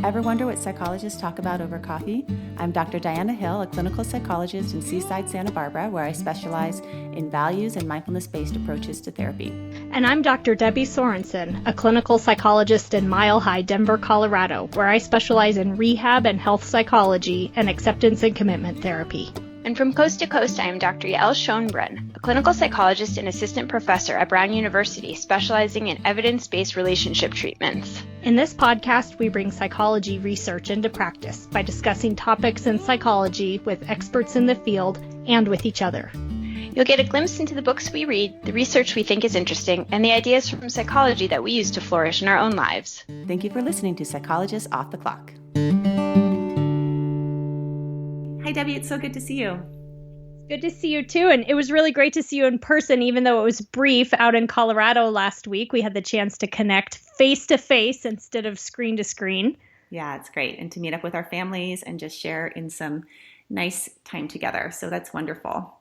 Ever wonder what psychologists talk about over coffee? I'm Dr. Diana Hill, a clinical psychologist in Seaside, Santa Barbara, where I specialize in values and mindfulness-based approaches to therapy. And I'm Dr. Debbie Sorensen, a clinical psychologist in Mile High, Denver, Colorado, where I specialize in rehab and health psychology and acceptance and commitment therapy. And from coast to coast, I am Dr. Yael Schoenbrunn, a clinical psychologist and assistant professor at Brown University, specializing in evidence-based relationship treatments. In this podcast, we bring psychology research into practice by discussing topics in psychology with experts in the field and with each other. You'll get a glimpse into the books we read, the research we think is interesting, and the ideas from psychology that we use to flourish in our own lives. Thank you for listening to Psychologists Off the Clock. Hi, Debbie. It's so good to see you. Good to see you too. And it was really great to see you in person, even though it was brief out in Colorado last week. We had the chance to connect face to face instead of screen to screen. Yeah, it's great. And to meet up with our families and just share in some nice time together. So that's wonderful.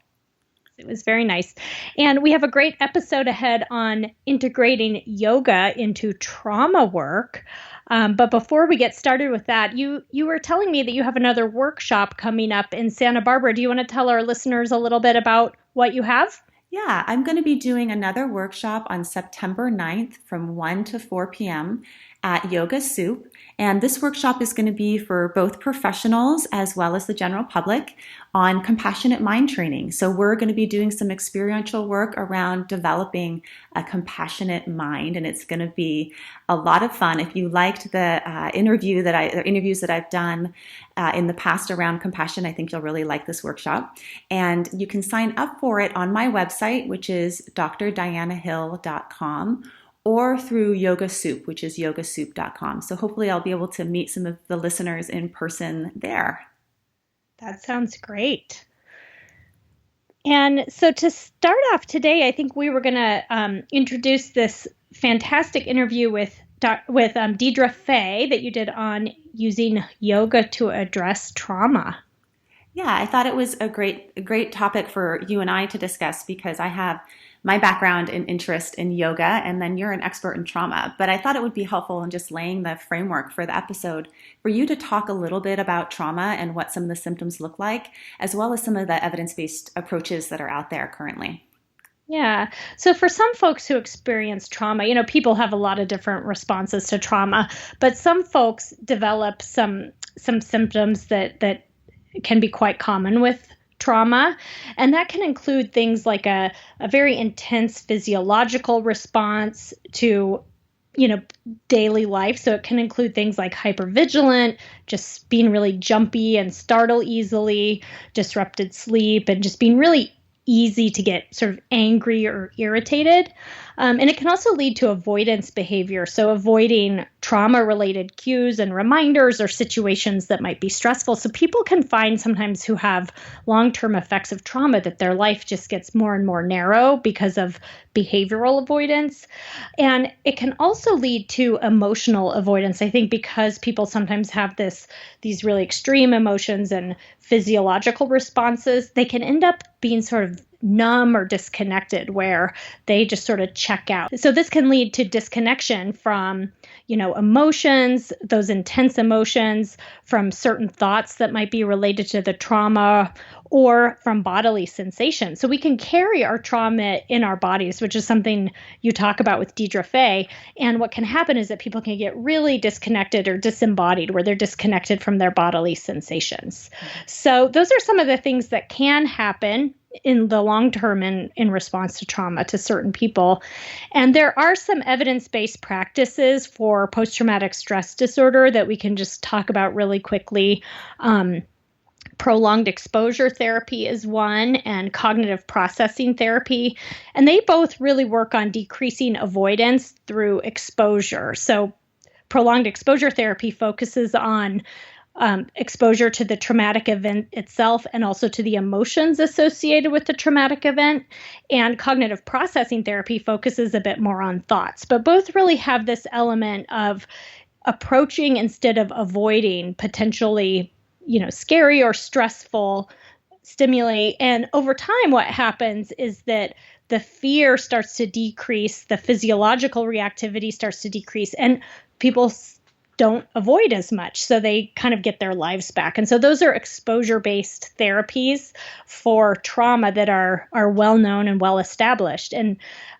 It was very nice. And we have a great episode ahead on integrating yoga into trauma work. But before we get started with that, you were telling me that you have another workshop coming up in Santa Barbara. Do you want to tell our listeners a little bit about what you have? Yeah, I'm going to be doing another workshop on September 9th from 1 to 4 p.m. at Yoga Soup. And this workshop is going to be for both professionals as well as the general public on compassionate mind training. So we're going to be doing some experiential work around developing a compassionate mind. And it's going to be a lot of fun. If you liked the interviews that I've done in the past around compassion, I think you'll really like this workshop. And you can sign up for it on my website, which is drdianahill.com. or through Yoga Soup, which is yogasoup.com. So hopefully I'll be able to meet some of the listeners in person there. That sounds great. And so to start off today, I think we were going to introduce this fantastic interview with Deirdre Fay that you did on using yoga to address trauma. Yeah, I thought it was a great topic for you and I to discuss because I have my background and interest in yoga, and then you're an expert in trauma. But I thought it would be helpful in just laying the framework for the episode for you to talk a little bit about trauma and what some of the symptoms look like, as well as some of the evidence-based approaches that are out there currently. Yeah. So for some folks who experience trauma, people have a lot of different responses to trauma, but some folks develop some symptoms that can be quite common with trauma. And that can include things like a very intense physiological response to, daily life. So it can include things like hypervigilant, just being really jumpy and startle easily, disrupted sleep, and just being really easy to get sort of angry or irritated. And it can also lead to avoidance behavior. So avoiding trauma-related cues and reminders or situations that might be stressful. So people can find sometimes who have long-term effects of trauma that their life just gets more and more narrow because of behavioral avoidance. And it can also lead to emotional avoidance. I think because people sometimes have these really extreme emotions and physiological responses, they can end up being sort of numb or disconnected where they just sort of check out. So this can lead to disconnection from, emotions, those intense emotions, from certain thoughts that might be related to the trauma, or from bodily sensations. So we can carry our trauma in our bodies, which is something you talk about with Deirdre Fay. And what can happen is that people can get really disconnected or disembodied, where they're disconnected from their bodily sensations. So those are some of the things that can happen in the long term in response to trauma to certain people. And there are some evidence-based practices for post-traumatic stress disorder that we can just talk about really quickly. Prolonged exposure therapy is one, and cognitive processing therapy. And they both really work on decreasing avoidance through exposure. So prolonged exposure therapy focuses on exposure to the traumatic event itself and also to the emotions associated with the traumatic event. And cognitive processing therapy focuses a bit more on thoughts, but both really have this element of approaching instead of avoiding potentially, scary or stressful stimuli. And over time, what happens is that the fear starts to decrease, the physiological reactivity starts to decrease, and people don't avoid as much. So they kind of get their lives back. And so those are exposure-based therapies for trauma that are well known and well established. And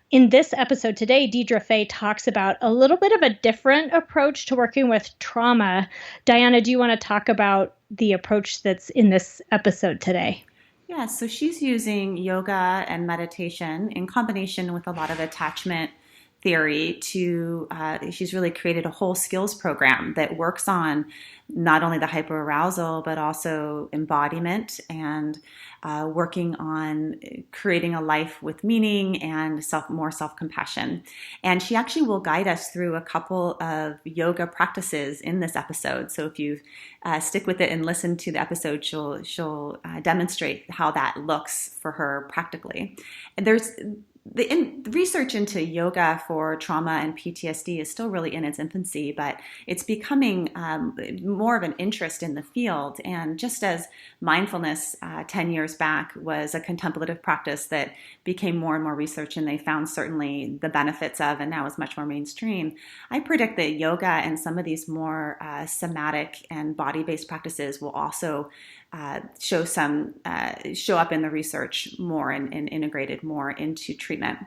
in this episode today, Deirdre Fay talks about a little bit of a different approach to working with trauma. Diana, do you want to talk about the approach that's in this episode today? Yeah, so she's using yoga and meditation in combination with a lot of attachment theory to, she's really created a whole skills program that works on not only the hyperarousal, but also embodiment and working on creating a life with meaning and more self-compassion. And she actually will guide us through a couple of yoga practices in this episode. So if you stick with it and listen to the episode, she'll demonstrate how that looks for her practically. And there's the research into yoga for trauma and PTSD is still really in its infancy, but it's becoming more of an interest in the field. And just as mindfulness 10 years back was a contemplative practice that became more and more research, and they found certainly the benefits of, and now is much more mainstream, I predict that yoga and some of these more somatic and body-based practices will also show up in the research more and integrated more into treatment.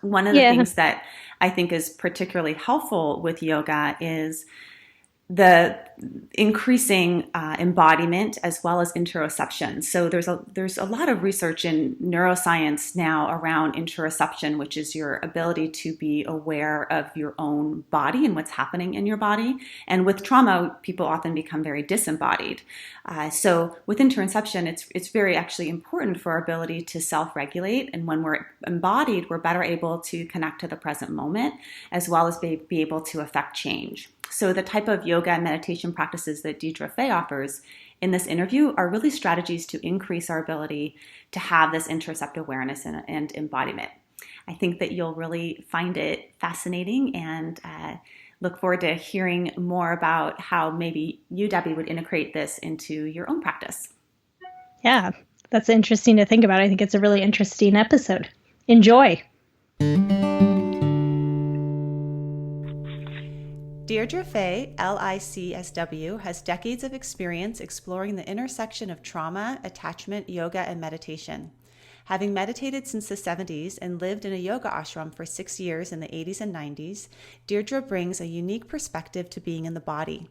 One of the things that I think is particularly helpful with yoga is the increasing embodiment as well as interoception. So there's a lot of research in neuroscience now around interoception, which is your ability to be aware of your own body and what's happening in your body. And with trauma, people often become very disembodied. So with interoception, it's very actually important for our ability to self-regulate. And when we're embodied, we're better able to connect to the present moment as well as be able to affect change. So the type of yoga and meditation practices that Deirdre Fay offers in this interview are really strategies to increase our ability to have this interoceptive awareness and embodiment. I think that you'll really find it fascinating and look forward to hearing more about how maybe you, Debbie, would integrate this into your own practice. Yeah, that's interesting to think about. I think it's a really interesting episode. Enjoy. Deirdre Fay, LICSW, has decades of experience exploring the intersection of trauma, attachment, yoga, and meditation. Having meditated since the 70s and lived in a yoga ashram for 6 years in the 80s and 90s, Deirdre brings a unique perspective to being in the body.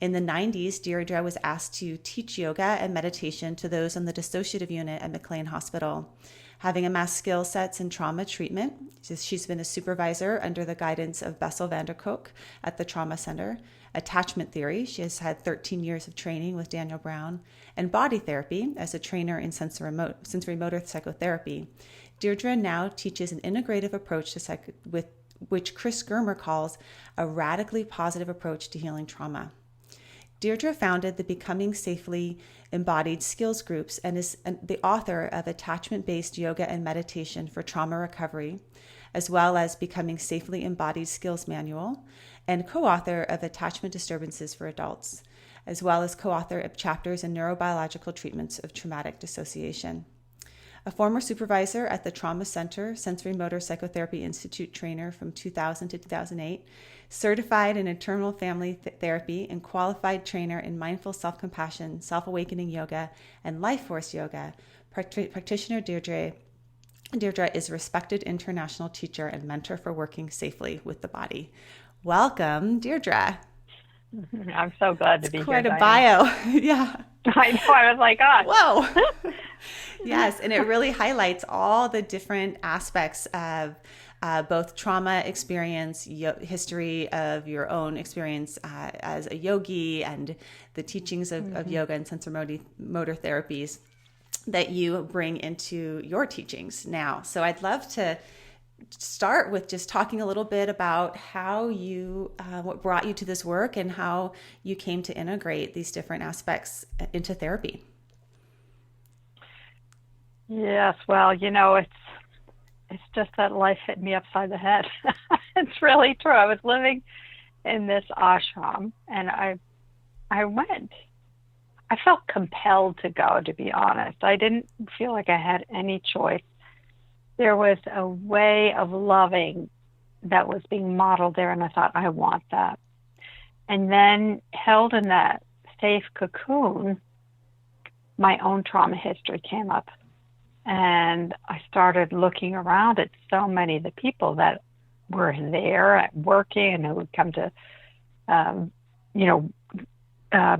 In the 90s, Deirdre was asked to teach yoga and meditation to those on the dissociative unit at McLean Hospital. Having amassed skill sets in trauma treatment, she's been a supervisor under the guidance of Bessel van der Kolk at the Trauma Center, attachment theory, she has had 13 years of training with Daniel Brown, and body therapy as a trainer in sensory motor psychotherapy. Deirdre now teaches an integrative approach to which Chris Germer calls a radically positive approach to healing trauma. Deirdre founded the Becoming Safely Embodied Skills Groups and is the author of Attachment-Based Yoga and Meditation for Trauma Recovery, as well as Becoming Safely Embodied Skills Manual, and co-author of Attachment Disturbances for Adults, as well as co-author of chapters in neurobiological treatments of traumatic dissociation. A former supervisor at the Trauma Center Sensory Motor Psychotherapy Institute trainer from 2000 to 2008, certified in internal family therapy and qualified trainer in mindful self-compassion, self-awakening yoga, and life force yoga, practitioner Deirdre is a respected international teacher and mentor for working safely with the body. Welcome, Deirdre. I'm so glad to be here. Quite a bio. Yeah. I know. I was like, oh. Whoa. Yes. And it really highlights all the different aspects of both trauma experience, history of your own experience as a yogi, and the teachings of yoga and sensory motor therapies that you bring into your teachings now. So I'd love to start with just talking a little bit about how you, what brought you to this work and how you came to integrate these different aspects into therapy. Yes, well, it's just that life hit me upside the head. It's really true. I was living in this ashram, and I went. I felt compelled to go, to be honest. I didn't feel like I had any choice. There was a way of loving that was being modeled there, and I thought, I want that. And then held in that safe cocoon, my own trauma history came up. And I started looking around at so many of the people that were there working and who would come to,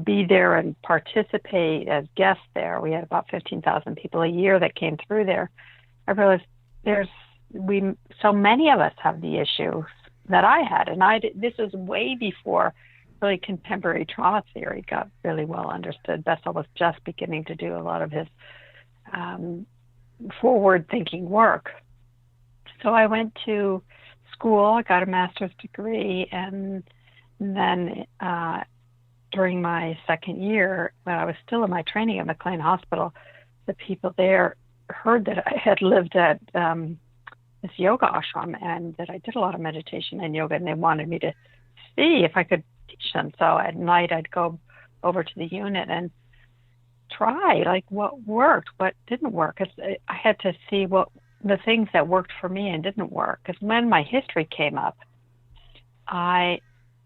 be there and participate as guests there. We had about 15,000 people a year that came through there. I realized so many of us have the issues that I had. And this is way before really contemporary trauma theory got really well understood. Bessel was just beginning to do a lot of his forward-thinking work. So I went to school, I got a master's degree, and then during my second year, when I was still in my training at McLean Hospital, the people there heard that I had lived at this yoga ashram and that I did a lot of meditation and yoga, and they wanted me to see if I could teach them. So at night I'd go over to the unit and try, like, what worked, what didn't work. 'Cause I had to see what the things that worked for me and didn't work. Because when my history came up, I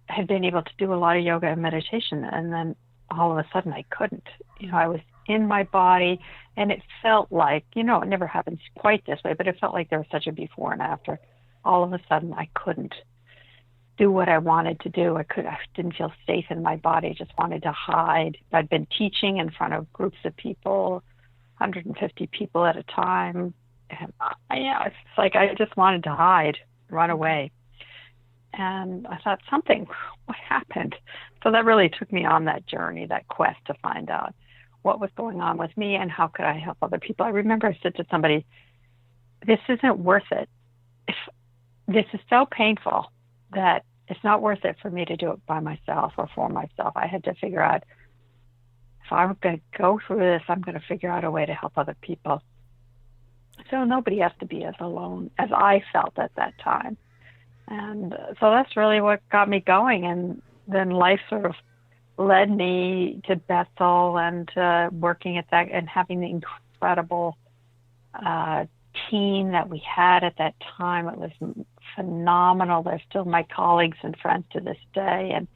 had been able to do a lot of yoga and meditation, and then all of a sudden I couldn't. I was in my body, and it felt like, it never happens quite this way, but it felt like there was such a before and after. All of a sudden I couldn't do what I wanted to do. I didn't feel safe in my body, just wanted to hide. I'd been teaching in front of groups of people, 150 people at a time. And it's like I just wanted to hide, run away. And I thought, what happened? So that really took me on that journey, that quest to find out what was going on with me and how could I help other people. I remember I said to somebody, this isn't worth it. This is so painful that it's not worth it for me to do it by myself or for myself. I had to figure out, if I'm going to go through this, I'm going to figure out a way to help other people. So nobody has to be as alone as I felt at that time. And so that's really what got me going. And then life sort of led me to Bessel and working at that and having the incredible team that we had at that time. It was phenomenal. They're still my colleagues and friends to this day. And,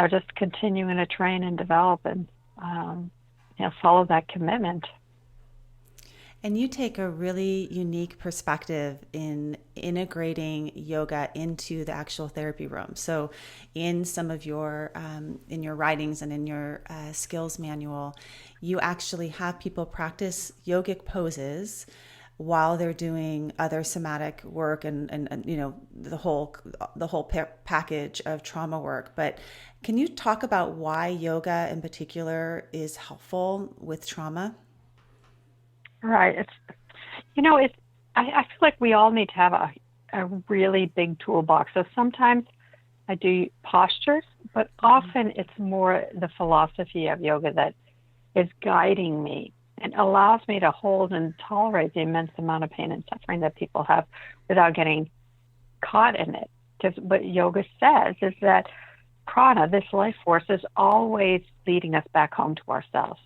just continuing to train and develop and, follow that commitment. And you take a really unique perspective in integrating yoga into the actual therapy room. So in some of your, in your writings and in your skills manual, you actually have people practice yogic poses while they're doing other somatic work and the whole package of trauma work. But can you talk about why yoga in particular is helpful with trauma? Right. I feel like we all need to have a really big toolbox. So sometimes I do postures, but often it's more the philosophy of yoga that is guiding me and allows me to hold and tolerate the immense amount of pain and suffering that people have without getting caught in it. Because what yoga says is that prana, this life force, is always leading us back home to ourselves.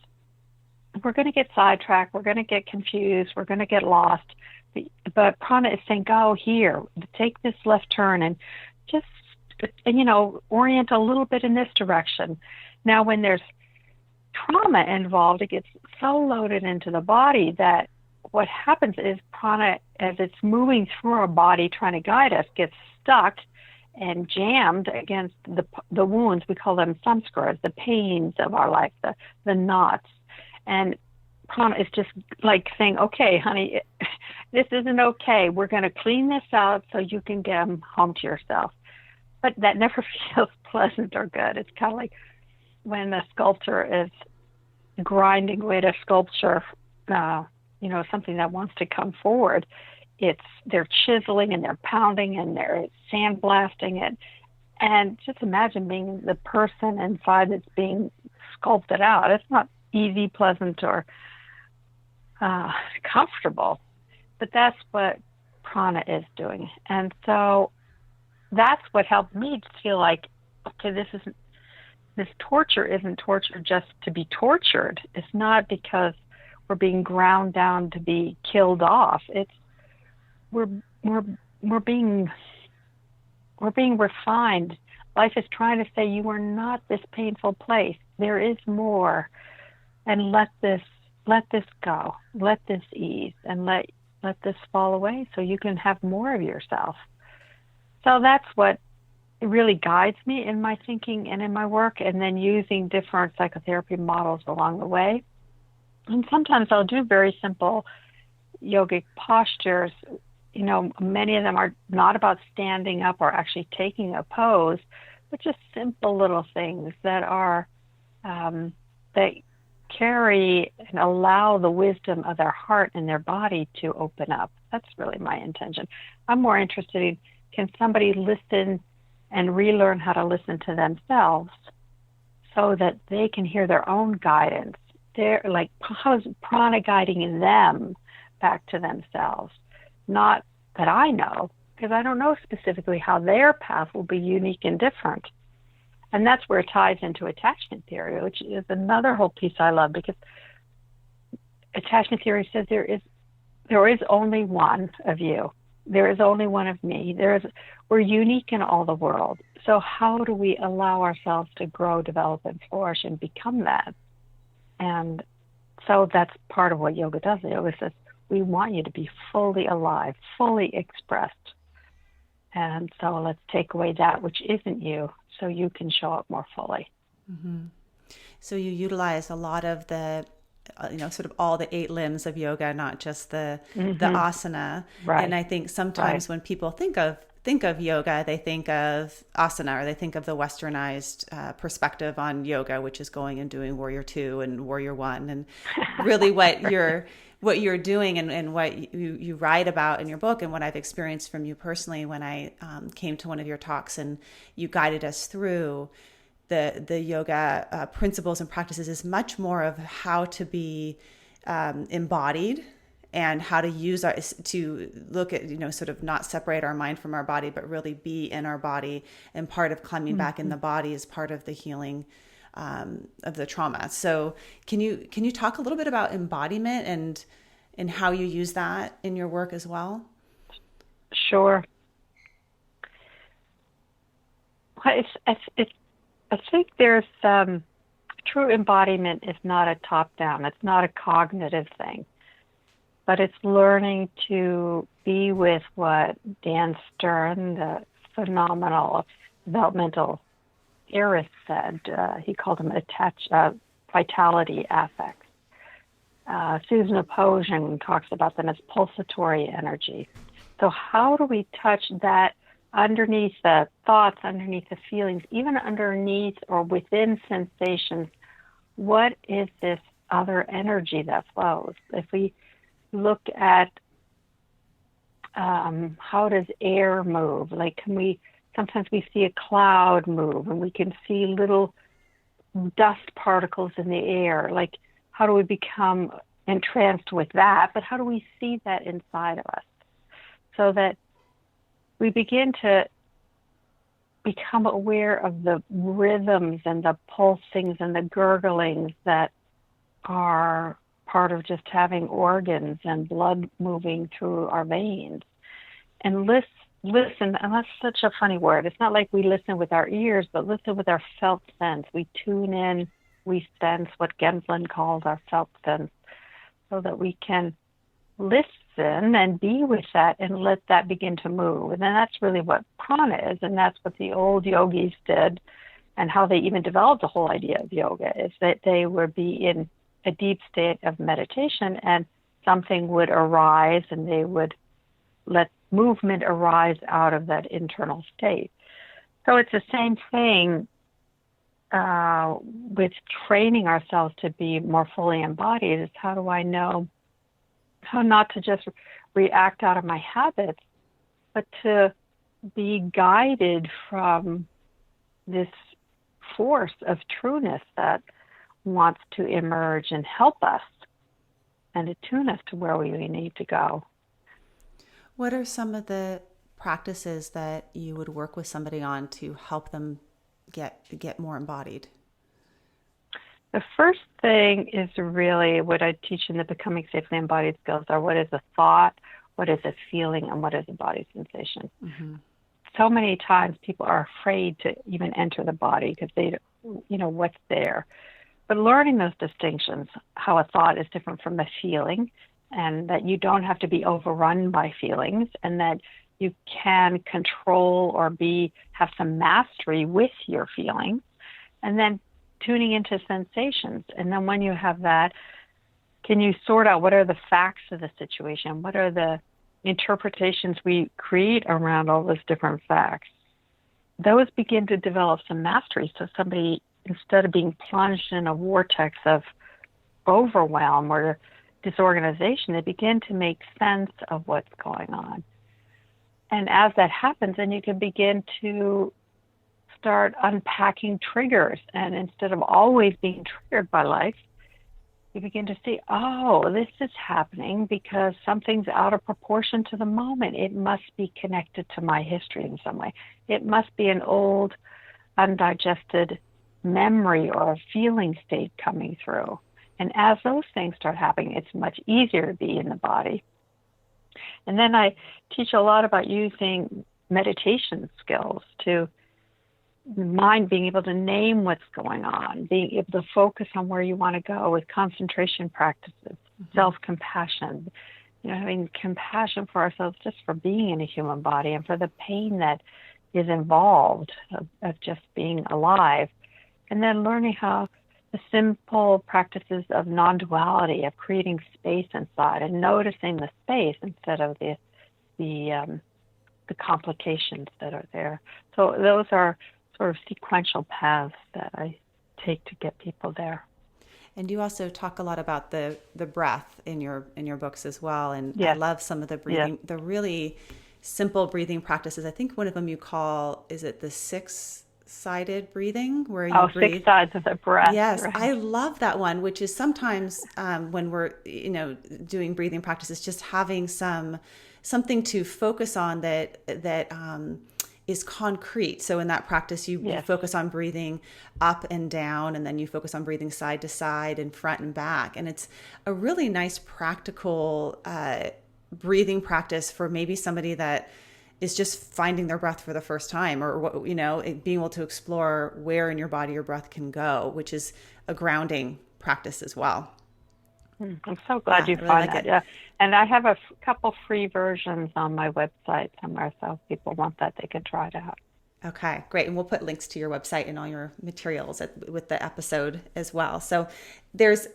We're going to get sidetracked. We're going to get confused. We're going to get lost. But prana is saying, go here, take this left turn and just, orient a little bit in this direction. Now, when there's trauma involved, it gets so loaded into the body that what happens is prana, as it's moving through our body trying to guide us, gets stuck and jammed against the wounds. We call them samskaras, the pains of our life, the knots. And prana is just like saying, okay, honey, this isn't okay. We're going to clean this out so you can get home to yourself. But that never feels pleasant or good. It's kind of like when a sculptor is grinding away at a sculpture, something that wants to come forward. They're chiseling and they're pounding and they're sandblasting it. And just imagine being the person inside that's being sculpted out. It's not easy, pleasant, or comfortable. But that's what prana is doing. And so that's what helped me to feel like, okay, this torture isn't torture just to be tortured. It's not because we're being ground down to be killed off. It's we're being refined Life is trying to say you are not this painful place. There is more. And let this go. Let this ease, and let this fall away so you can have more of yourself. So that's what really guides me in my thinking and in my work, and then using different psychotherapy models along the way. And sometimes I'll do very simple yogic postures. You know, many of them are not about standing up or actually taking a pose, but just simple little things that are that carry and allow the wisdom of their heart and their body to open up. That's really my intention. I'm more interested in, can somebody listen and relearn how to listen to themselves so that they can hear their own guidance? They're like, how's prana guiding them back to themselves? Not that I know, because I don't know specifically how their path will be unique and different. And that's where it ties into attachment theory, which is another whole piece I love, because attachment theory says there is only one of you. There is only one of me. We're unique in all the world. So how do we allow ourselves to grow, develop, and flourish and become that? And so that's part of what yoga does. Yoga says, we want you to be fully alive, fully expressed. And so let's take away that which isn't you so you can show up more fully. Mm-hmm. So you utilize a lot of the, sort of all the 8 limbs of yoga, not just the asana. Right. And I think sometimes when people think of yoga, they think of asana, or they think of the westernized perspective on yoga, which is going and doing Warrior 2 and Warrior 1. And really what you're doing and what you write about in your book, and what I've experienced from you personally when I came to one of your talks and you guided us through the yoga principles and practices, is much more of how to be embodied, and how to use to look at, sort of not separate our mind from our body, but really be in our body. And part of climbing back in the body is part of the healing of the trauma. So can you talk a little bit about embodiment and how you use that in your work as well? Sure. Well, I think there's true embodiment is not a top-down. It's not a cognitive thing, but it's learning to be with what Dan Stern, the phenomenal developmental theorist, said. He called them vitality affects. Susan Oposion talks about them as pulsatory energy. So how do we touch that underneath the thoughts, underneath the feelings, even underneath or within sensations? What is this other energy that flows? If we look at how does air move? Like, sometimes we see a cloud move and we can see little dust particles in the air. Like, how do we become entranced with that? But how do we see that inside of us so that we begin to become aware of the rhythms and the pulsings and the gurglings that are part of just having organs and blood moving through our veins? And listen, and that's such a funny word. It's not like we listen with our ears, but listen with our felt sense. We tune in, we sense what Genslin calls our felt sense, so that we can listen and be with that and let that begin to move. And then that's really what prana is, and that's what the old yogis did, and how they even developed the whole idea of yoga, is that they would be in a deep state of meditation and something would arise and they would let movement arise out of that internal state. So it's the same thing with training ourselves to be more fully embodied. Is how do I know how not to just react out of my habits, but to be guided from this force of trueness that wants to emerge and help us and attune us to where we need to go. What are some of the practices that you would work with somebody on to help them get more embodied? The first thing is really what I teach in the Becoming Safely Embodied skills are what is a thought, what is a feeling, and what is a body sensation. Mm-hmm. so many times people are afraid to even enter the body because they, what's there. But learning those distinctions, how a thought is different from a feeling, and that you don't have to be overrun by feelings, and that you can control or have some mastery with your feelings, and then tuning into sensations. And then when you have that, can you sort out what are the facts of the situation? What are the interpretations we create around all those different facts? Those begin to develop some mastery. So somebody, instead of being plunged in a vortex of overwhelm or disorganization, they begin to make sense of what's going on. And as that happens, then you can begin to start unpacking triggers. And instead of always being triggered by life, you begin to see, oh, this is happening because something's out of proportion to the moment. It must be connected to my history in some way. It must be an old, undigested memory or a feeling state coming through. And as those things start happening, it's much easier to be in the body. And then I teach a lot about using meditation skills to mind being able to name what's going on, being able to focus on where you want to go with concentration practices, self-compassion, having compassion for ourselves just for being in a human body and for the pain that is involved of just being alive. And then learning how the simple practices of non-duality, of creating space inside and noticing the space instead of the complications that are there. So those are sort of sequential paths that I take to get people there. And you also talk a lot about the breath in your books as well. And yes. I love some of the breathing, the really simple breathing practices. I think one of them you call, is it the six-sided breathing, where you breathe? 6 sides of the breath. Yes, right. I love that one, which is sometimes when we're doing breathing practices, just having something to focus on that is concrete. So in that practice, you focus on breathing up and down, and then you focus on breathing side to side and front and back. And it's a really nice practical breathing practice for maybe somebody that is just finding their breath for the first time, or being able to explore where in your body your breath can go, which is a grounding practice as well. I'm so glad you really find like that. it. Yeah, and I have a couple free versions on my website somewhere, so if people want that, they can try it out. Okay, great. And we'll put links to your website and all your materials with the episode as well. So there's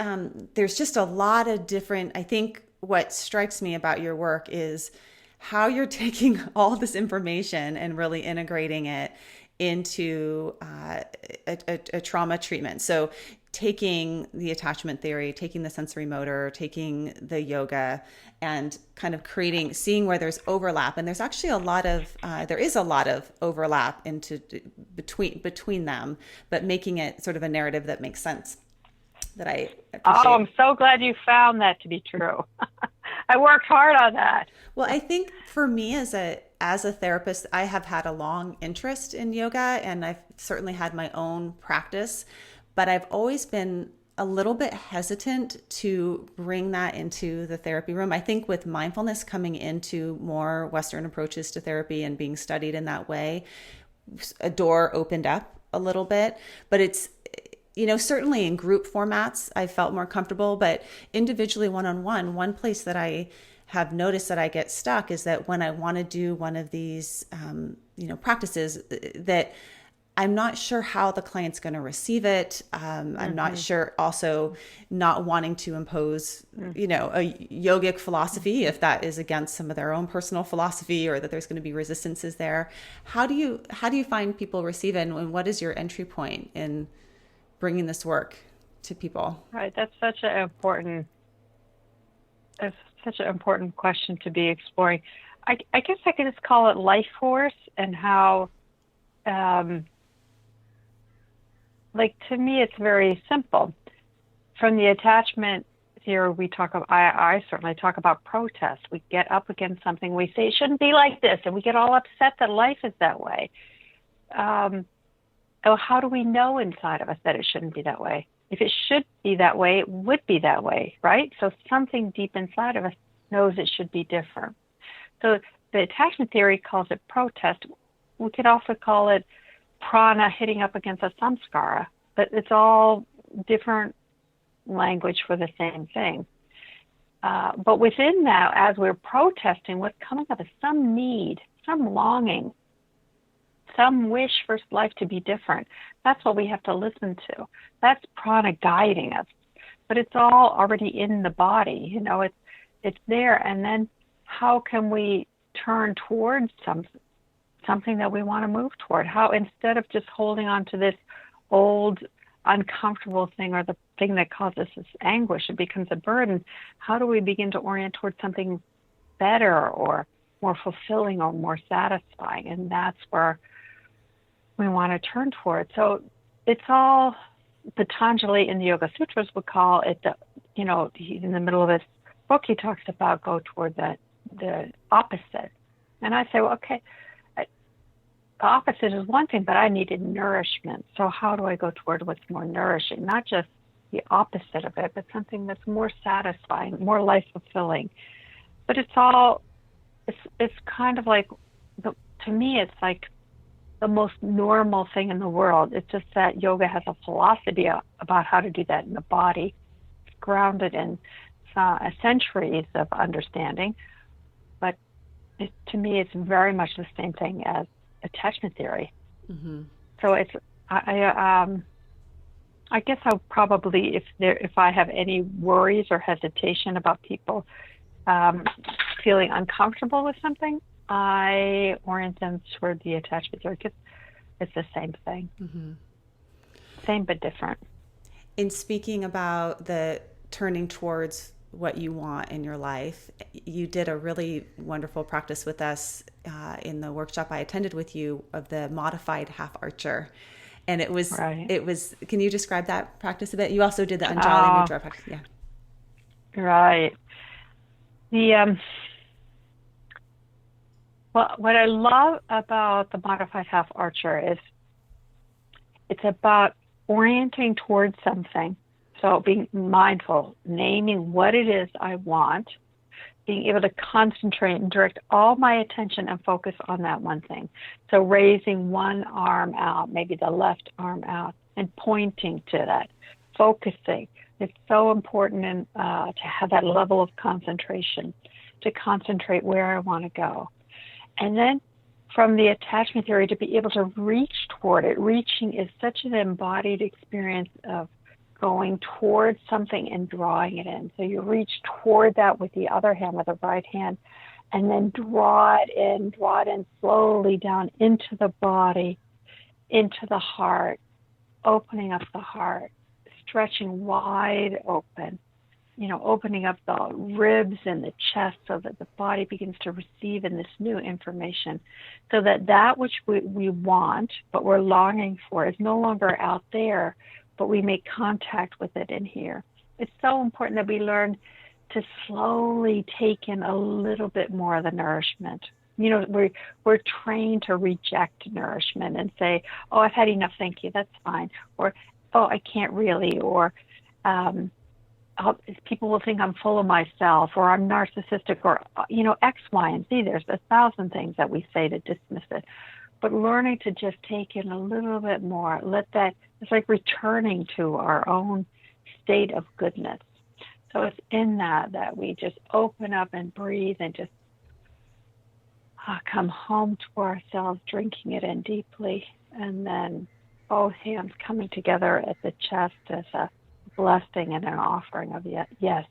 just a lot of different, I think what strikes me about your work is how you're taking all this information and really integrating it into a trauma treatment. So taking the attachment theory, taking the sensory motor, taking the yoga, and kind of seeing where there's overlap. And there's actually there is a lot of overlap between them, but making it sort of a narrative that makes sense, that I appreciate. Oh, I'm so glad you found that to be true. I worked hard on that. Well, I think for me as a therapist, I have had a long interest in yoga, and I've certainly had my own practice, but I've always been a little bit hesitant to bring that into the therapy room. I think with mindfulness coming into more Western approaches to therapy and being studied in that way, a door opened up a little bit, but it's, certainly in group formats, I felt more comfortable, but individually, one-on-one, one place that I have noticed that I get stuck is that when I want to do one of these, practices, that I'm not sure how the client's going to receive it. I'm not sure, also not wanting to impose, a yogic philosophy if that is against some of their own personal philosophy, or that there's going to be resistances there. How do you find people receive it, and what is your entry point in bringing this work to people? Right. That's such an important question to be exploring. I guess I could just call it life force, and how, to me, it's very simple. From the attachment theory, I certainly talk about protest. We get up against something, we say it shouldn't be like this, and we get all upset that life is that way. How do we know inside of us that it shouldn't be that way? If it should be that way, it would be that way, right? So something deep inside of us knows it should be different. So the attachment theory calls it protest. we could also call it prana hitting up against a samskara, but it's all different language for the same thing. But within that, as we're protesting, what's coming up is some need, some longing, some wish for life to be different. That's what we have to listen to. That's prana guiding us. But it's all already in the body, you know, it's there. And then how can we turn towards something that we want to move toward? How, instead of just holding on to this old uncomfortable thing or the thing that causes us anguish, it becomes a burden. How do we begin to orient towards something better or more fulfilling or more satisfying? And that's where we want to turn toward. So it's all, Patanjali in the Yoga Sutras would call it, you know, in the middle of his book, he talks about go toward the opposite. And I say, well, okay, the opposite is one thing, but I needed nourishment. So how do I go toward what's more nourishing? Not just the opposite of it, but something that's more satisfying, more life-fulfilling. But it's all, it's kind of like, to me, it's like the most normal thing in the world. It's just that yoga has a philosophy about how to do that in the body. It's grounded in centuries of understanding. But to me, it's very much the same thing as attachment theory. Mm-hmm. So it's, I guess I'll probably, if I have any worries or hesitation about people feeling uncomfortable with something, I orient them toward the attachment theory because it's the same thing. Mm-hmm. Same but different. In speaking about the turning towards what you want in your life, you did a really wonderful practice with us in the workshop I attended with you of the modified half archer. And it was, can you describe that practice a bit? You also did the Anjali Mudra practice. Yeah. Right. Well, what I love about the modified half archer is it's about orienting towards something. So being mindful, naming what it is I want, being able to concentrate and direct all my attention and focus on that one thing. So raising one arm out, maybe the left arm out, and pointing to that, focusing. It's so important to have that level of concentration, to concentrate where I want to go. And then from the attachment theory, to be able to reach toward it. Reaching is such an embodied experience of going towards something and drawing it in. So you reach toward that with the other hand, with the right hand, and then draw it in slowly down into the body, into the heart, opening up the heart, stretching wide open, you know, opening up the ribs and the chest so that the body begins to receive in this new information, so that which we want, but we're longing for, is no longer out there, but we make contact with it in here. It's so important that we learn to slowly take in a little bit more of the nourishment. You know, we're trained to reject nourishment and say, oh, I've had enough, thank you, that's fine. Or, oh, I can't really. Or people will think I'm full of myself, or I'm narcissistic, or, you know, X, Y, and Z. There's 1,000 things that we say to dismiss it. But learning to just take in a little bit more, it's like returning to our own state of goodness. So it's in that we just open up and breathe and just come home to ourselves, drinking it in deeply, and then both hands coming together at the chest as a blessing and an offering of yes.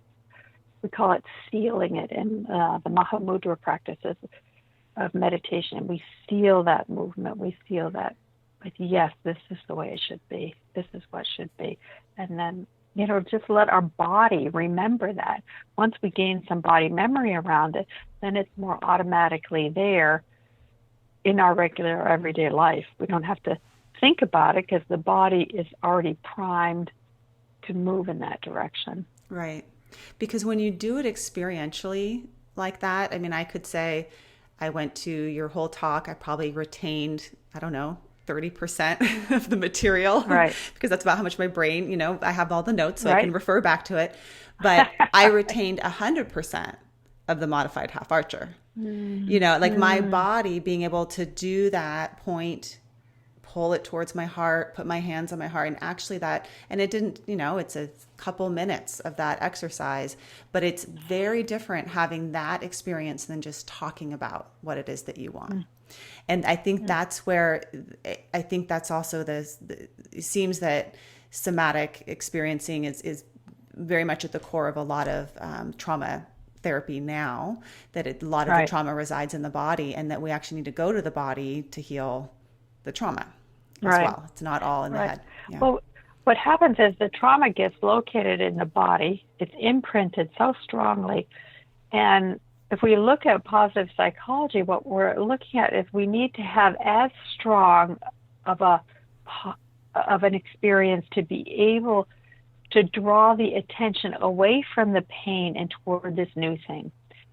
We call it sealing it in the Mahamudra practices of meditation. We seal that movement. We seal that with, yes, this is the way it should be. This is what should be. And then, you know, just let our body remember that. Once we gain some body memory around it, then it's more automatically there in our regular everyday life. We don't have to think about it because the body is already primed to move in that direction. Right. Because when you do it experientially like that, I mean, I could say I went to your whole talk. I probably retained, 30% of the material, right? Because that's about how much my brain, you know, I have all the notes, so I can refer back to it. But I retained 100% of the modified half archer. You know, like my body being able to do that point, pull it towards my heart, put my hands on my heart, and actually that, and it didn't, you know, it's a couple minutes of that exercise, but it's very different having that experience than just talking about what it is that you want. And I think that's where, I think that's also it seems that somatic experiencing is very much at the core of a lot of trauma therapy now, that a lot of the trauma resides in the body, and that we actually need to go to the body to heal the trauma as well. It's not all in the head. Yeah. Well, what happens is the trauma gets located in the body. It's imprinted so strongly. And if we look at positive psychology, what we're looking at is we need to have as strong of an experience to be able to draw the attention away from the pain and toward this new thing.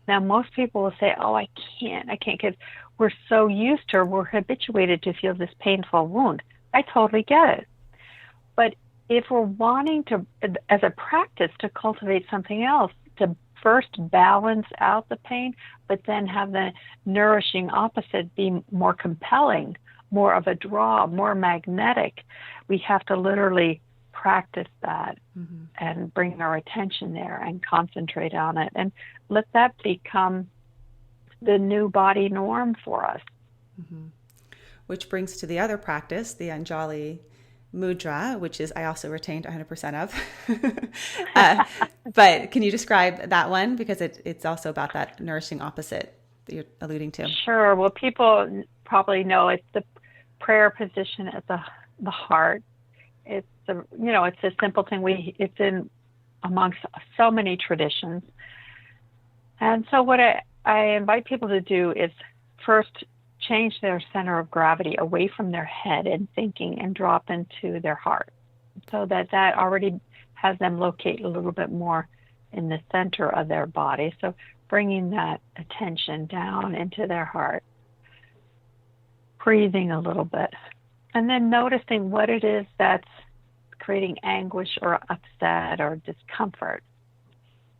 Now, most people will say, oh, I can't, because we're so used to, we're habituated to feel this painful wound. I totally get it. But if we're wanting to, as a practice, to cultivate something else, to first balance out the pain, but then have the nourishing opposite be more compelling, more of a draw, more magnetic, we have to literally practice that and bring our attention there and concentrate on it and let that become the new body norm for us. Which brings to the other practice, the Anjali Mudra, which is I also retained 100% of. But can you describe that one? Because it's also about that nourishing opposite that you're alluding to. Sure. Well, people probably know it's the prayer position at the heart. It's it's a simple thing. It's in amongst so many traditions. And so what I invite people to do is first change their center of gravity away from their head and thinking and drop into their heart, so that already has them locate a little bit more in the center of their body. So bringing that attention down into their heart, breathing a little bit, and then noticing what it is that's creating anguish or upset or discomfort.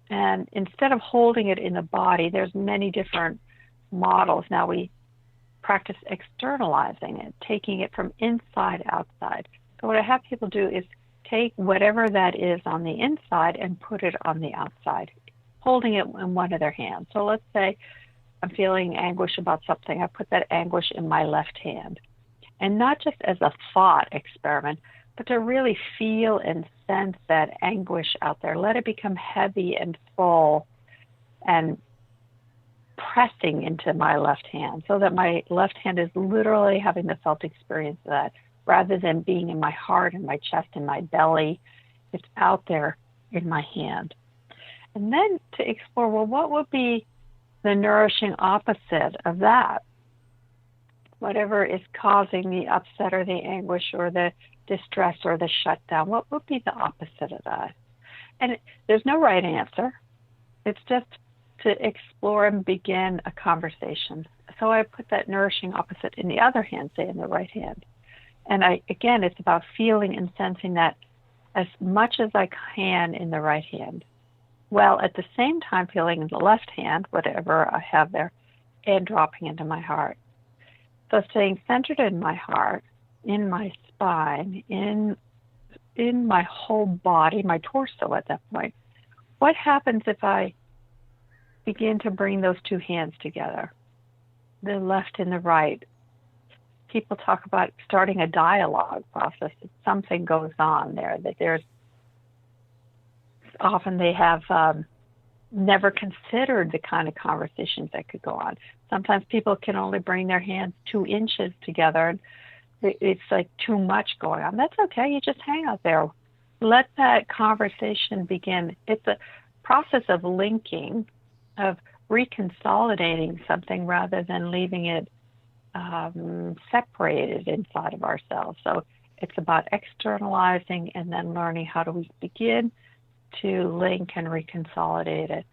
And instead of holding it in the body, there's many different models. Now we practice externalizing it, taking it from inside outside. So what I have people do is take whatever that is on the inside and put it on the outside, holding it in one of their hands. So let's say I'm feeling anguish about something. I put that anguish in my left hand. And not just as a thought experiment, but to really feel and sense that anguish out there. Let it become heavy and full and pressing into my left hand, so that my left hand is literally having the felt experience of that, rather than being in my heart and my chest and my belly. It's out there in my hand. And then to explore, well, what would be the nourishing opposite of that? Whatever is causing the upset or the anguish or the distress or the shutdown, what would be the opposite of that? And there's no right answer. It's just to explore and begin a conversation. So I put that nourishing opposite in the other hand, say in the right hand. And again, it's about feeling and sensing that as much as I can in the right hand, while at the same time feeling in the left hand, whatever I have there, and dropping into my heart. So staying centered in my heart, in my spine, in my whole body, my torso at that point. What happens if I begin to bring those two hands together, the left and the right? People talk about starting a dialogue process. Something goes on there, that there's often they have never considered the kind of conversations that could go on. Sometimes people can only bring their hands 2 inches together, and it's like too much going on. That's okay. You just hang out there. Let that conversation begin. It's a process of linking, of reconsolidating something rather than leaving it separated inside of ourselves. So it's about externalizing and then learning how do we begin to link and reconsolidate it.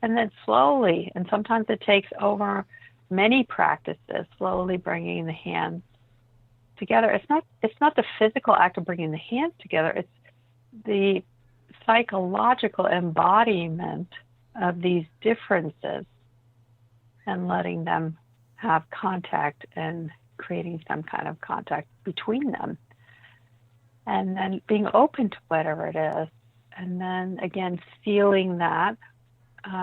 And then slowly, and sometimes it takes over many practices, slowly bringing the hands together. It's not the physical act of bringing the hands together. It's the psychological embodiment of these differences and letting them have contact and creating some kind of contact between them. And then being open to whatever it is. And then again, feeling that,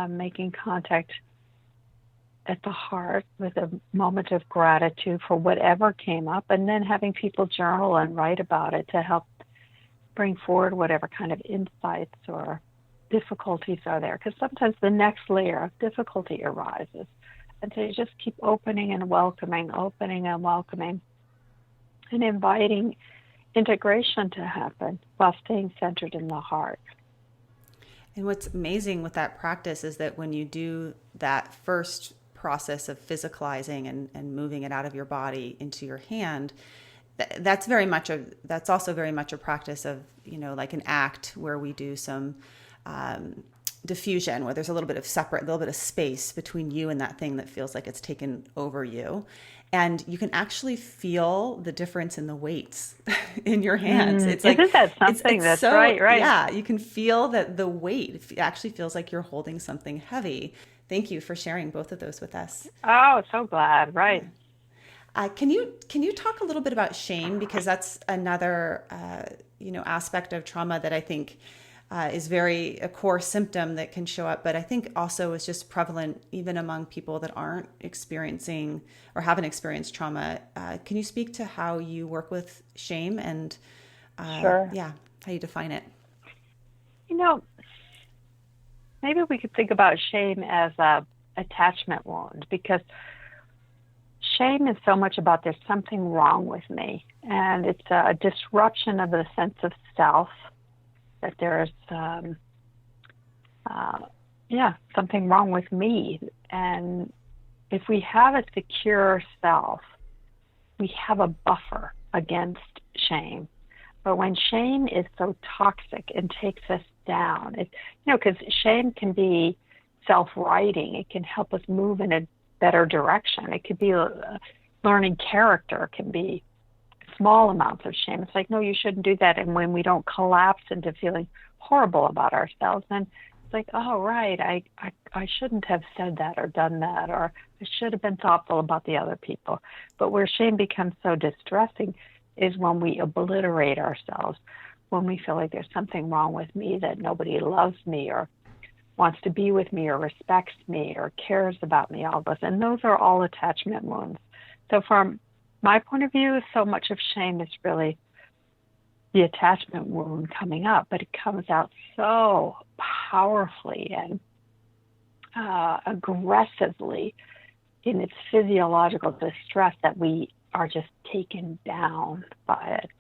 making contact at the heart with a moment of gratitude for whatever came up, and then having people journal and write about it to help bring forward whatever kind of insights or difficulties are there. Because sometimes the next layer of difficulty arises. And so you just keep opening and welcoming, and inviting integration to happen while staying centered in the heart. And what's amazing with that practice is that when you do that first process of physicalizing and moving it out of your body into your hand, that's also very much a practice of, like an act where we do some diffusion, where there's a little bit of space between you and that thing that feels like it's taken over you. And you can actually feel the difference in the weights in your hands. It's like, isn't that something? That's so, right. Yeah, you can feel that the weight, it actually feels like you're holding something heavy. Thank you for sharing both of those with us. Oh, so glad. Right. Can you talk a little bit about shame? Because that's another, aspect of trauma that I think is a core symptom that can show up, but I think also is just prevalent even among people that aren't experiencing or haven't experienced trauma. Can you speak to how you work with shame and Sure. How you define it? Maybe we could think about shame as a attachment wound, because shame is so much about there's something wrong with me, and it's a disruption of the sense of self, that there's something wrong with me. And if we have a secure self, we have a buffer against shame. But when shame is so toxic and takes us down, because shame can be self-righting. It can help us move in a better direction. It could be learning character. It can be small amounts of shame. It's like, no, you shouldn't do that. And when we don't collapse into feeling horrible about ourselves, then it's like, oh, right, I shouldn't have said that or done that, or I should have been thoughtful about the other people. But where shame becomes so distressing is when we obliterate ourselves, when we feel like there's something wrong with me, that nobody loves me or wants to be with me or respects me or cares about me, all those. And those are all attachment wounds. So from my point of view, so much of shame is really the attachment wound coming up, but it comes out so powerfully and aggressively in its physiological distress that we are just taken down by it.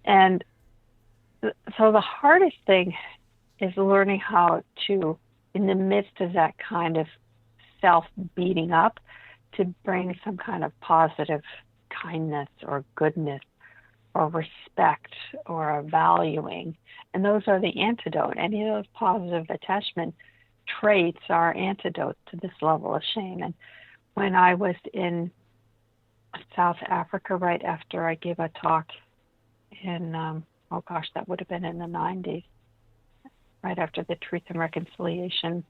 And so the hardest thing is learning how to, in the midst of that kind of self-beating up, to bring some kind of positive kindness or goodness or respect or a valuing. And those are the antidote. Any of those positive attachment traits are antidote to this level of shame. And when I was in South Africa right after I gave a talk in, that would have been in the 90s, right after the Truth and Reconciliation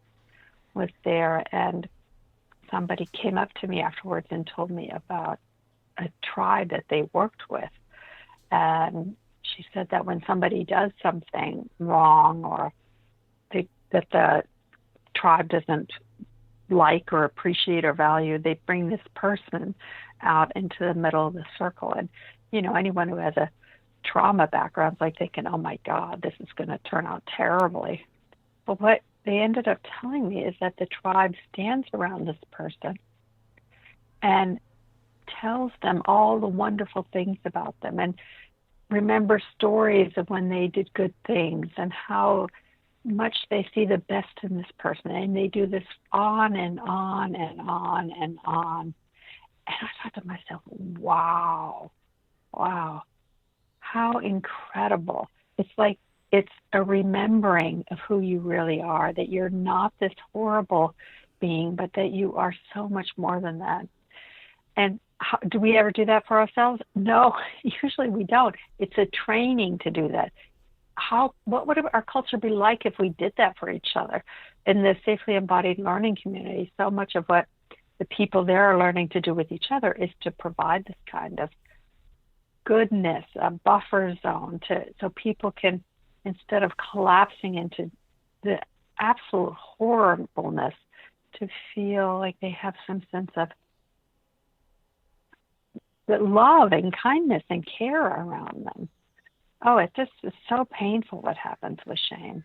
was there, and somebody came up to me afterwards and told me about a tribe that they worked with. And she said that when somebody does something wrong or that the tribe doesn't like or appreciate or value, they bring this person out into the middle of the circle. And, anyone who has a trauma background is like thinking, oh my God, this is going to turn out terribly. But what they ended up telling me is that the tribe stands around this person and tells them all the wonderful things about them and remember stories of when they did good things and how much they see the best in this person. And they do this on and on and on and on. And I thought to myself, wow, how incredible. It's like it's a remembering of who you really are, that you're not this horrible being, but that you are so much more than that. And do we ever do that for ourselves? No, usually we don't. It's a training to do that. What would our culture be like if we did that for each other? In the safely embodied learning community, so much of what the people there are learning to do with each other is to provide this kind of goodness, a buffer zone, so people can, instead of collapsing into the absolute horribleness, to feel like they have some sense of the love and kindness and care around them. Oh, it just is so painful what happens with shame.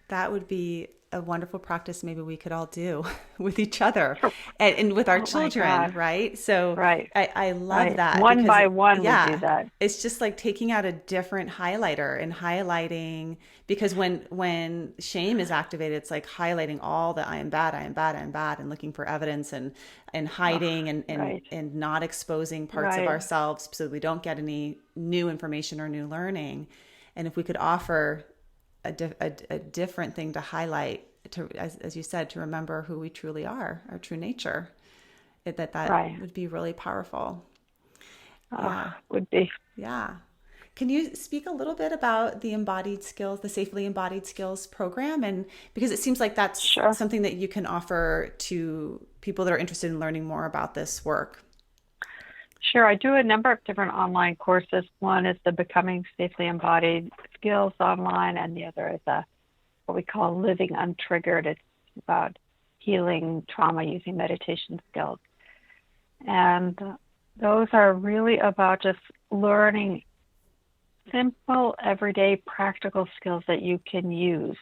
That would be a wonderful practice maybe we could all do with each other and with our children, right? So right. I love that. One by one we do that. It's just like taking out a different highlighter and highlighting, because when shame is activated, it's like highlighting all the I am bad, and looking for evidence and hiding and not exposing parts of ourselves so we don't get any new information or new learning. And if we could offer a different thing to highlight, to, as you said, to remember who we truly are, our true nature, that would be really powerful. Would be. Yeah. Can you speak a little bit about the embodied skills, the Safely Embodied Skills program? And because it seems like that's something that you can offer to people that are interested in learning more about this work. Sure. I do a number of different online courses. One is the Becoming Safely Embodied Skills online, and the other is what we call Living Untriggered. It's about healing trauma using meditation skills. And those are really about just learning simple, everyday, practical skills that you can use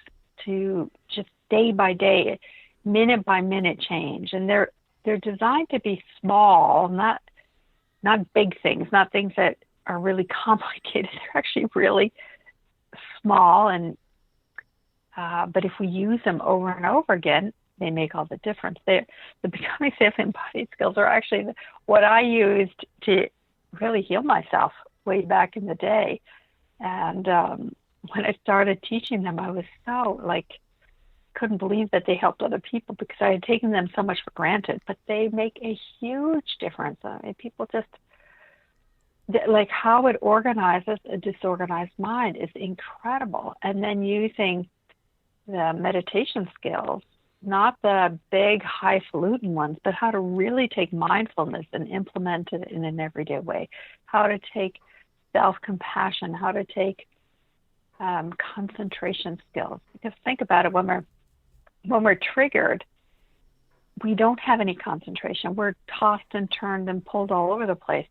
to just day by day, minute by minute change. And they're designed to be small, not big things, not things that are really complicated. They're actually really small, and but if we use them over and over again, they make all the difference. The Becoming Safely Embodied Skills are actually what I used to really heal myself way back in the day. And when I started teaching them, I was so couldn't believe that they helped other people, because I had taken them so much for granted. But they make a huge difference. I mean, people just, how it organizes a disorganized mind is incredible. And then using the meditation skills, not the big highfalutin ones, but how to really take mindfulness and implement it in an everyday way, how to take self-compassion, how to take concentration skills. Because think about it, when we're triggered, we don't have any concentration. We're tossed and turned and pulled all over the place.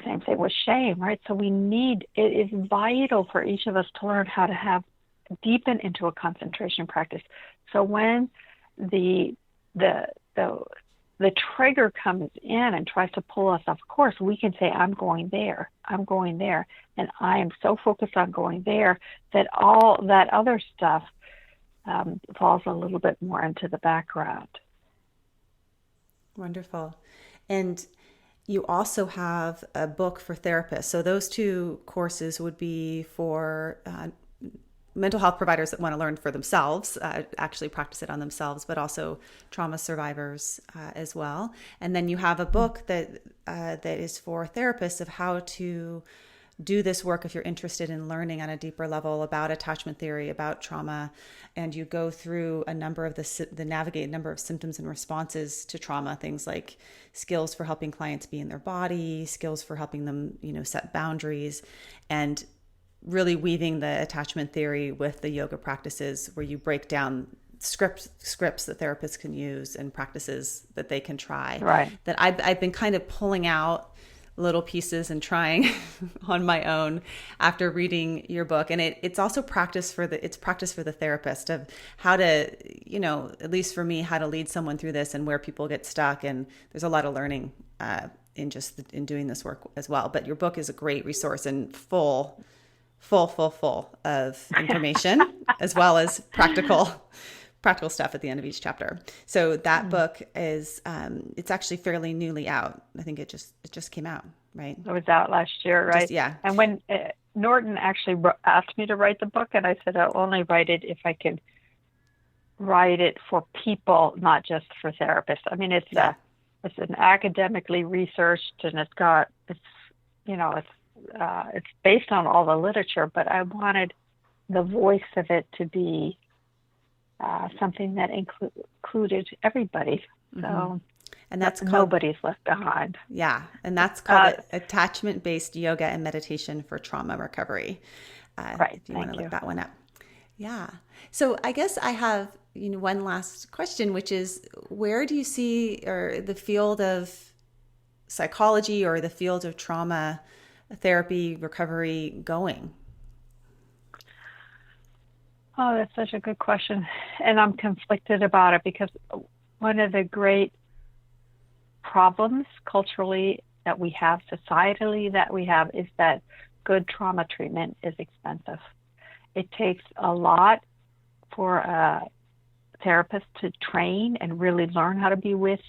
Same thing with shame, right? So it is vital for each of us to learn how to deepen into a concentration practice. So when the trigger comes in and tries to pull us off course, we can say, I'm going there, and I am so focused on going there that all that other stuff falls a little bit more into the background. Wonderful. And you also have a book for therapists. So those two courses would be for mental health providers that want to learn for themselves, actually practice it on themselves, but also trauma survivors as well. And then you have a book that is for therapists of how to do this work if you're interested in learning on a deeper level about attachment theory, about trauma, and you go through a number of navigate a number of symptoms and responses to trauma, things like skills for helping clients be in their body, skills for helping them, set boundaries, and really weaving the attachment theory with the yoga practices, where you break down scripts that therapists can use and practices that they can try. Right. That I've been kind of pulling out little pieces and trying on my own after reading your book. And it's also practice for the therapist of how to, at least for me, how to lead someone through this and where people get stuck. And there's a lot of learning in doing this work as well. But your book is a great resource and full of information as well as practical stuff at the end of each chapter. So that book is it's actually fairly newly out. I think it just came out, right? It was out last year, right? Yeah. And when Norton actually asked me to write the book, and I said I'll only write it if I could write it for people, not just for therapists. I mean, it's an academically researched, and it's based on all the literature, but I wanted the voice of it to be something that included everybody. So and that's called, nobody's left behind. Yeah, and that's called attachment-based yoga and meditation for trauma recovery. Right. If you want to look that one up. Yeah. So I guess I have one last question, which is, where do you see the field of psychology or the field of trauma therapy recovery going? Oh, that's such a good question. And I'm conflicted about it, because one of the great problems culturally that we have, societally that we have, is that good trauma treatment is expensive. It takes a lot for a therapist to train and really learn how to be with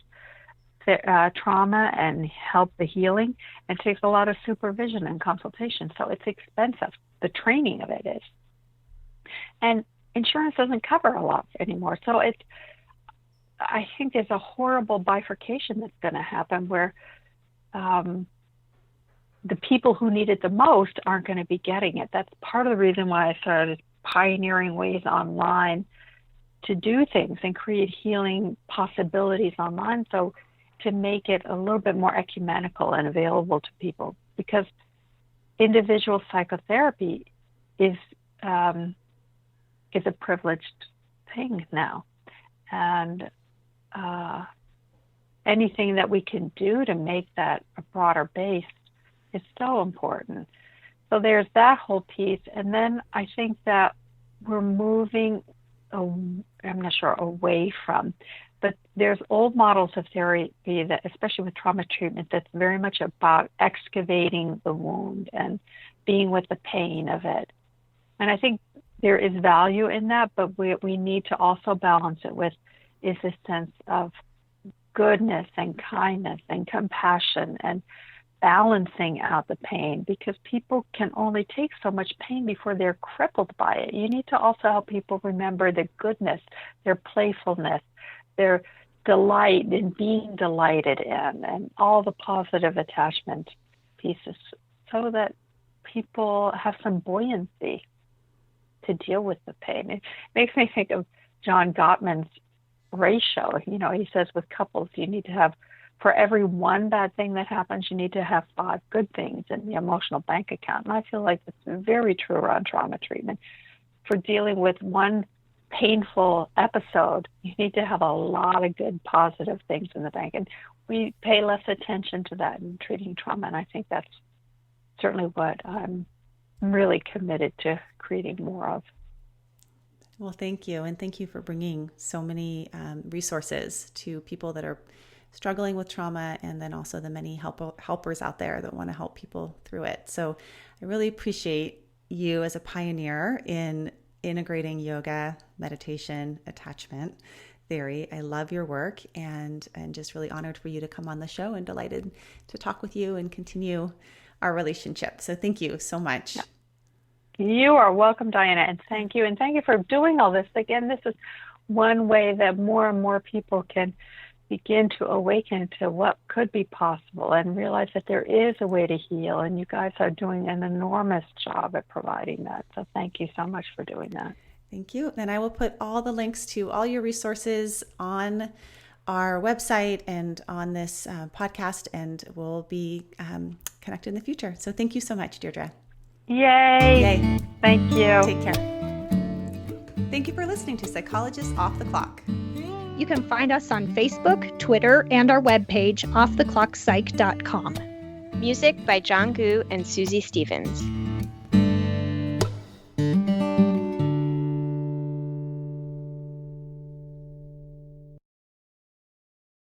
trauma and help the healing. It takes a lot of supervision and consultation. So it's expensive. The training of it is. And insurance doesn't cover a lot anymore. So I think there's a horrible bifurcation that's going to happen where the people who need it the most aren't going to be getting it. That's part of the reason why I started pioneering ways online to do things and create healing possibilities online, so to make it a little bit more ecumenical and available to people, because individual psychotherapy is a privileged thing now. And anything that we can do to make that a broader base is so important. So there's that whole piece. And then I think that we're moving, I'm not sure away from, but there's old models of therapy that, especially with trauma treatment, that's very much about excavating the wound and being with the pain of it. And I think there is value in that, but we need to also balance it with is this sense of goodness and kindness and compassion and balancing out the pain, because people can only take so much pain before they're crippled by it. You need to also help people remember the goodness, their playfulness, their delight in being delighted in, and all the positive attachment pieces, so that people have some buoyancy to deal with the pain. It makes me think of John Gottman's ratio. He says with couples, you need to have, for every one bad thing that happens, you need to have 5 good things in the emotional bank account. And I feel like it's very true around trauma treatment. For dealing with one painful episode, you need to have a lot of good, positive things in the bank. And we pay less attention to that in treating trauma. And I think that's certainly what I'm really committed to creating more of. Well, thank you. And thank you for bringing so many resources to people that are struggling with trauma, and then also the many helpers out there that want to help people through it. So I really appreciate you as a pioneer in integrating yoga, meditation, attachment theory. I love your work, and just really honored for you to come on the show, and delighted to talk with you and continue our relationship. So thank you so much. You are welcome, Diana, and thank you. And thank you for doing all this. Again, this is one way that more and more people can begin to awaken to what could be possible and realize that there is a way to heal. And you guys are doing an enormous job at providing that. So thank you so much for doing that. Thank you. And I will put all the links to all your resources on our website and on this podcast, and we'll be connected in the future. So thank you so much, Deirdre. Yay. Yay. Thank you. Take care. Thank you for listening to Psychologists Off the Clock. You can find us on Facebook, Twitter, and our webpage, offtheclockpsych.com. Music by John Gu and Susie Stevens.